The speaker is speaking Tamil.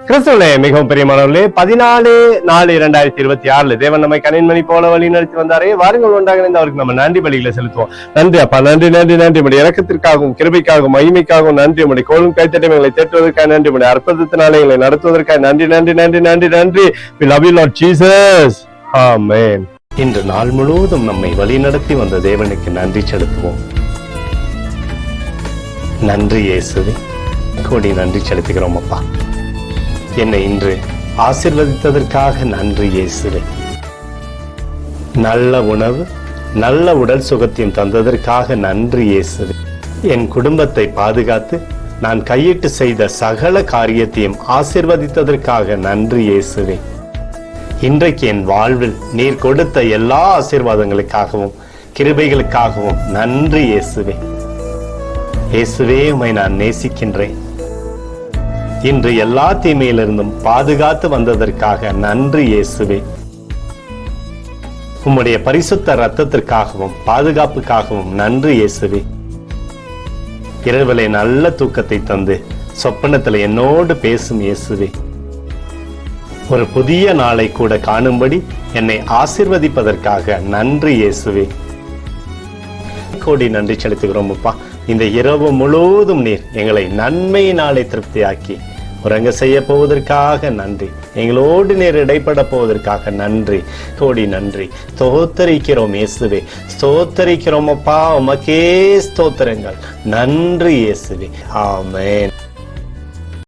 கிறிஸ்துவிலே மிகவும் பிரியமானவர்களே, 14/4/2026 தேவன் நம்மை கனின்மணி போல வழி நடத்தி வந்தாரே. வாருங்கள் ஒன்றாக இணைந்து அவருக்கு நம்ம நன்றி பலிகளை செலுத்துவோம். நன்றி அப்பா, நன்றி நன்றி நன்றி. உடைய இரக்கத்திற்காகவும் கிருபைக்காகவும் மகிமைக்காகவும் நன்றி. உடைய கோலும் கைத்தட்டங்களை தேற்றுவதற்காக நன்றி. உடைய அற்புதத்தினாலே எங்களை நடத்துவதற்காக நன்றி நன்றி நன்றி நன்றி நன்றி. We love you Lord Jesus. Amen. இன்று நாள் முழுவதும் நம்மை வழி நடத்தி வந்த தேவனுக்கு நன்றி செலுத்துவோம். நன்றி இயேசுவே, கோடி நன்றி செலுத்துகிறோம் அப்பா. என்னை இன்று ஆசீர்வதித்ததற்காக நன்றி இயேசுவே. நல்ல உணவு, நல்ல உடல் சுகத்தையும் தந்ததற்காக நன்றி இயேசுவே. என் குடும்பத்தை பாதுகாத்து நான் கையிட்டு செய்த சகல காரியத்தையும் ஆசீர்வதித்ததற்காக நன்றி இயேசுவே. இன்றைக்கு என் வாழ்வில் நீர் கொடுத்த எல்லா ஆசீர்வாதங்களுக்காகவும் கிருபைகளுக்காகவும் நன்றி இயேசுவே. இயேசுவே, உம்மை நான் நேசிக்கின்றேன். இன்று எல்லா தீமையிலிருந்தும் பாதுகாத்து வந்ததற்காக நன்றி இயேசுவே. உம்முடைய பரிசுத்த இரத்தத்திற்காகவும் பாதுகாப்புக்காகவும் நன்றி இயேசுவே. இரவிலே நல்ல தூக்கத்தை தந்து சொப்பனத்தில் என்னோடு பேசும் இயேசுவே. ஒரு புதிய நாளை கூட காணும்படி என்னை ஆசீர்வதிப்பதற்காக நன்றி இயேசுவே. கோடி நன்றி செலுத்துகிறோம் அப்பா. இந்த இரவு முழுவதும் நீர் எங்களை நன்மையினாலே திருப்தியாக்கி உறங்க செய்ய போவதற்காக நன்றி. எங்களோடு நீர் இடைப்பட போவதற்காக நன்றி. கோடி நன்றி. ஸ்தோத்தரிக்கிறோம் இயேசுவே, ஸ்தோத்தரிக்கிறோம் அப்பா. உமக்கே ஸ்தோத்திரங்கள். நன்றி இயேசுவே. ஆமென்.